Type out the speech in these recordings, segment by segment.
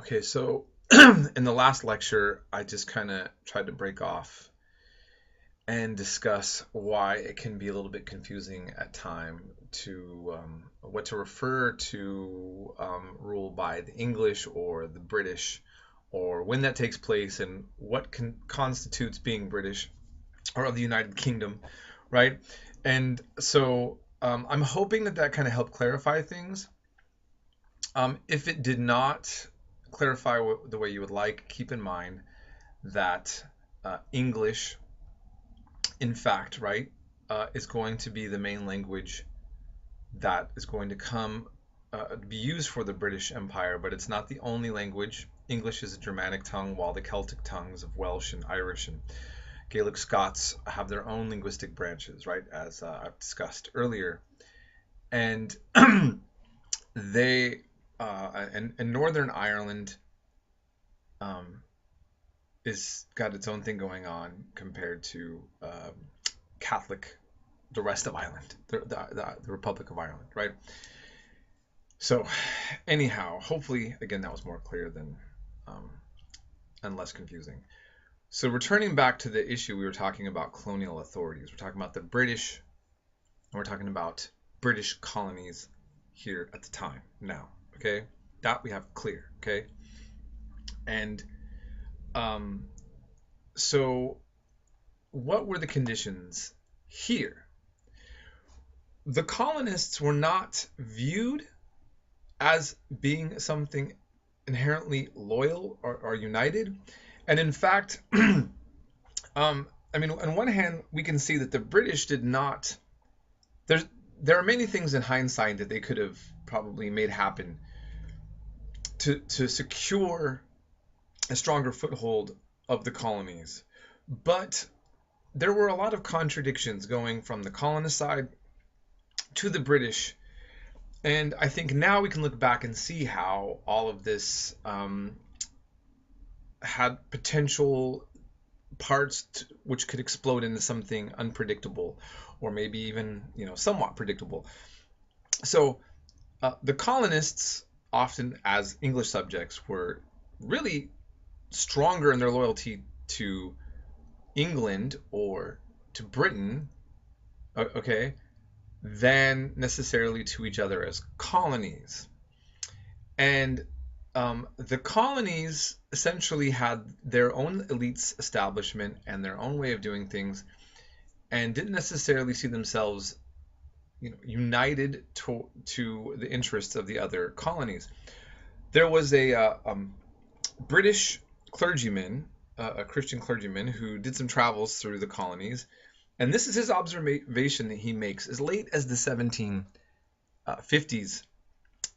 Okay, so in the last lecture, I just kind of tried to break off and discuss why it can be a little bit confusing at time to what to refer to rule by the English or the British, or when that takes place, and what constitutes being British or of the United Kingdom, right? And so I'm hoping that that kind of helped clarify things. If it did not clarify the way you would like, keep in mind that English, in fact, right, is going to be the main language that is going to be used for the British Empire, but it's not the only language. English is a Germanic tongue, while the Celtic tongues of Welsh and Irish and Gaelic Scots have their own linguistic branches, right, as I've discussed earlier. And they and Northern Ireland is got its own thing going on compared to Catholic, the rest of Ireland, the Republic of Ireland, right? So, anyhow, hopefully, again, that was more clear than and less confusing. So, returning back to the issue, we were talking about colonial authorities. We're talking about the British, and we're talking about British colonies here at the time now. Okay, that we have clear. Okay, and so what were the conditions here? The colonists were not viewed as being something inherently loyal or united. And in fact, I mean, on one hand, we can see that the British did not. There are many things in hindsight that they could have probably made happen to secure a stronger foothold of the colonies. But there were a lot of contradictions going from the colonist side to the British. And I think now we can look back and see how all of this had potential parts which could explode into something unpredictable, or maybe even somewhat predictable. So the colonists, often as English subjects, were really stronger in their loyalty to England or to Britain, okay, than necessarily to each other as colonies. And the colonies essentially had their own elites establishment and their own way of doing things, and didn't necessarily see themselves united to the interests of the other colonies. There was a British clergyman, a Christian clergyman, who did some travels through the colonies, and this is his observation that he makes as late as the 1750s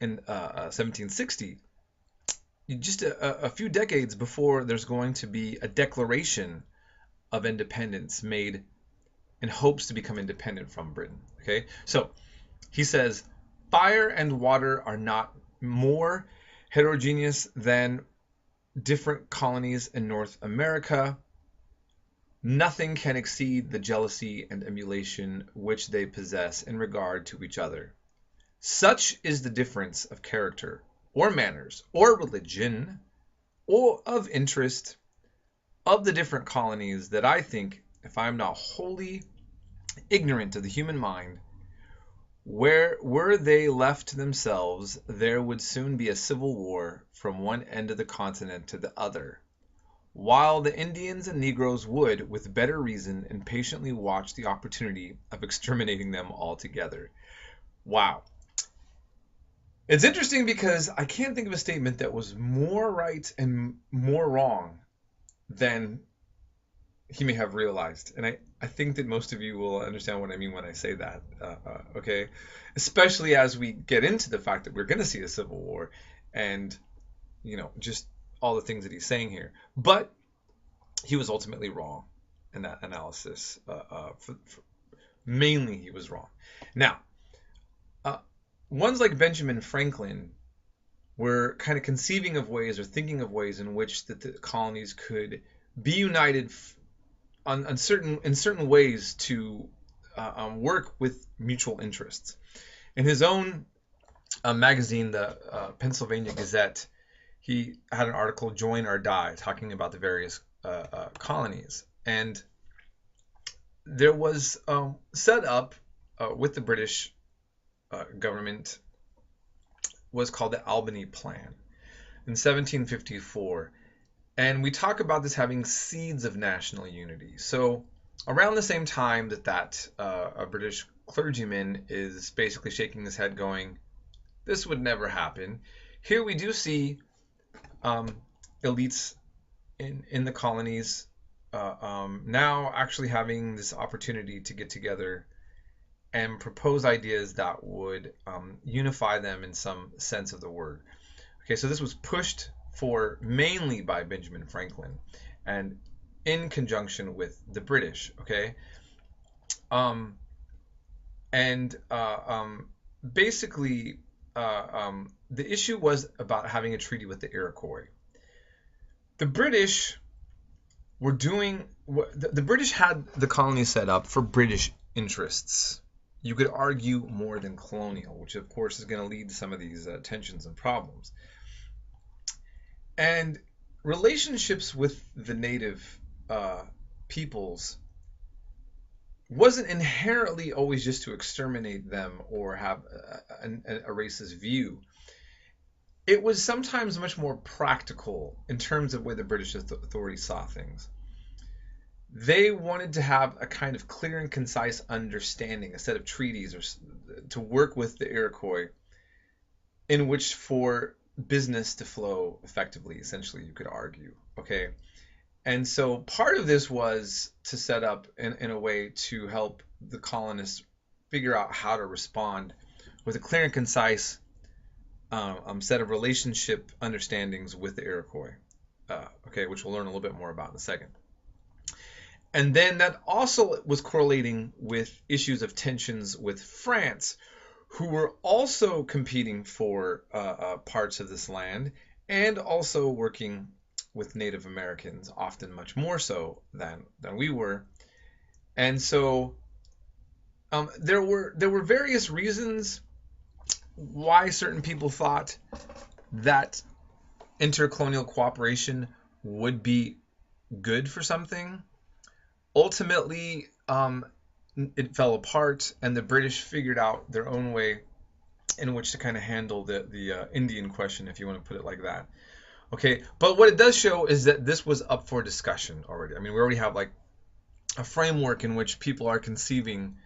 and 1760, just a few decades before there's going to be a declaration of independence made in hopes to become independent from Britain. Okay, so he says, fire and water are not more heterogeneous than different colonies in North America. Nothing can exceed the jealousy and emulation which they possess in regard to each other. Such is the difference of character, or manners, or religion, or of interest of the different colonies, that I think, if I am not wholly ignorant of the human mind, where were they left to themselves, there would soon be a civil war from one end of the continent to the other, while the Indians and Negroes would, with better reason, impatiently watch the opportunity of exterminating them altogether. Wow. It's interesting because I can't think of a statement that was more right and more wrong than he may have realized. And I think that most of you will understand what I mean when I say that, okay? Especially as we get into the fact that we're going to see a civil war and, just all the things that he's saying here. But he was ultimately wrong in that analysis. Mainly he was wrong. Now, ones like Benjamin Franklin were kind of conceiving of ways or thinking of ways in which the colonies could be united in certain ways to work with mutual interests. In his own magazine, the Pennsylvania Gazette, he had an article, Join or Die, talking about the various colonies. And there was set up with the British government was called the Albany Plan in 1754. And we talk about this having seeds of national unity. So around the same time that a British clergyman is basically shaking his head going, this would never happen. Here we do see elites in the colonies now actually having this opportunity to get together and propose ideas that would unify them in some sense of the word. Okay, so this was pushed for mainly by Benjamin Franklin and in conjunction with the British. Okay, basically the issue was about having a treaty with the Iroquois. The British were doing the British had the colony set up for British interests. You could argue more than colonial, which of course is going to lead to some of these tensions and problems. And relationships with the native peoples wasn't inherently always just to exterminate them or have a racist view. It was sometimes much more practical in terms of where the British authorities saw things. They wanted to have a kind of clear and concise understanding, a set of treaties, or to work with the Iroquois, in which for business to flow effectively, essentially, you could argue. Okay, and so part of this was to set up in a way to help the colonists figure out how to respond with a clear and concise set of relationship understandings with the Iroquois, okay, which we'll learn a little bit more about in a second. And then that also was correlating with issues of tensions with France, who were also competing for parts of this land and also working with Native Americans, often much more so than we were. And so there were various reasons why certain people thought that intercolonial cooperation would be good for something. Ultimately, it fell apart, and the British figured out their own way in which to kind of handle the Indian question, if you want to put it like that. Okay, but what it does show is that this was up for discussion already. I mean, we already have like a framework in which people are conceiving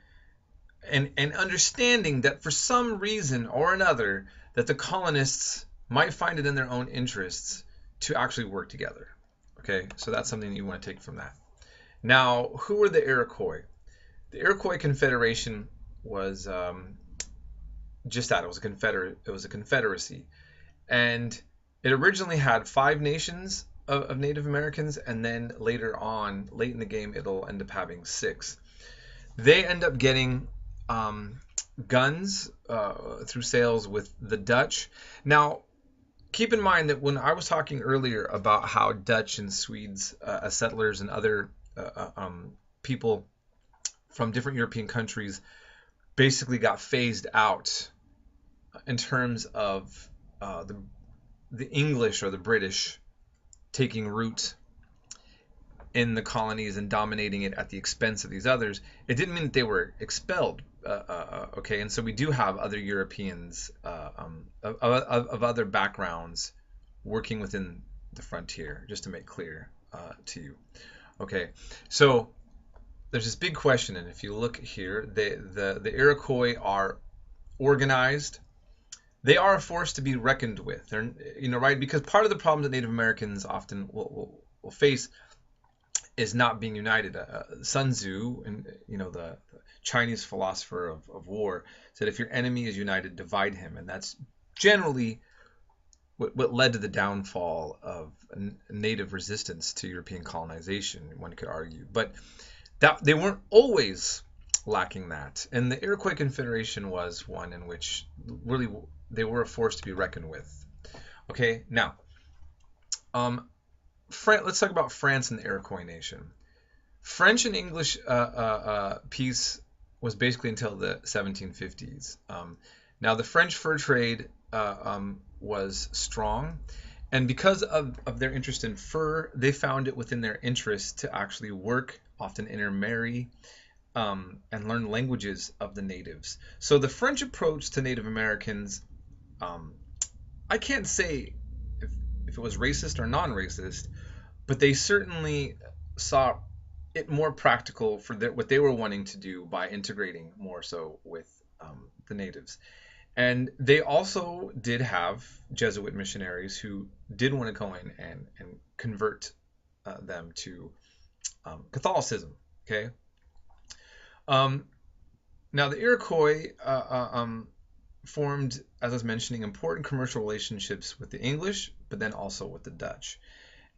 and understanding that for some reason or another that the colonists might find it in their own interests to actually work together. Okay, so that's something that you want to take from that. Now, who were the Iroquois? The Iroquois Confederation was just that. It was a confederacy, and it originally had 5 nations of Native Americans, and then later on, late in the game, it'll end up having 6. They end up getting guns through sales with the Dutch. Now, keep in mind that when I was talking earlier about how Dutch and Swedes as settlers and other people from different European countries basically got phased out in terms of the English or the British taking root in the colonies and dominating it at the expense of these others, it didn't mean that they were expelled. Okay, and so we do have other Europeans of other backgrounds working within the frontier, just to make clear to you. Okay, so there's this big question, and if you look here, the Iroquois are organized. They are a force to be reckoned with. They're, right? Because part of the problem that Native Americans often will face is not being united. Sun Tzu, and the Chinese philosopher of war, said if your enemy is united, divide him, and that's generally what led to the downfall of native resistance to European colonization, one could argue. But that they weren't always lacking that, and the Iroquois Confederation was one in which really they were a force to be reckoned with. Okay, now let's talk about France and the Iroquois nation. French and English peace was basically until the 1750s. Now, the French fur trade was strong, And because of their interest in fur, they found it within their interest to actually work, often intermarry, and learn languages of the natives. So the French approach to Native Americans, um, I can't say if it was racist or non-racist, but they certainly saw it more practical for what they were wanting to do by integrating more so with the natives. And they also did have Jesuit missionaries who did want to go in and convert them to Catholicism. Okay. Um, Now the Iroquois formed, as I was mentioning, important commercial relationships with the English, but then also with the Dutch.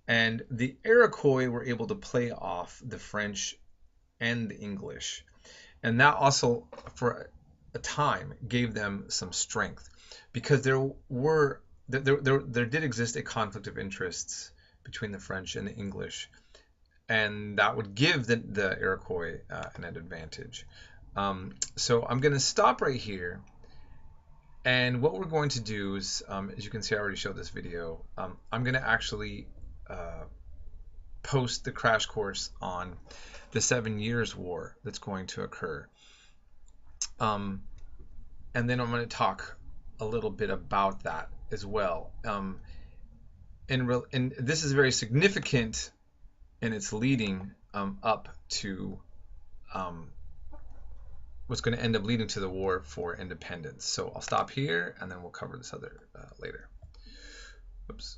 And the Iroquois were able to play off the French and the English. And that also, for a time, gave them some strength because there did exist a conflict of interests between the French and the English, and that would give the Iroquois an advantage. So I'm going to stop right here. And what we're going to do is, as you can see, I already showed this video. I'm going to actually post the crash course on the 7 Years' War that's going to occur. And then I'm going to talk a little bit about that as well. And this is very significant in its leading up to what's going to end up leading to the War for Independence. So I'll stop here and then we'll cover this other later. Oops.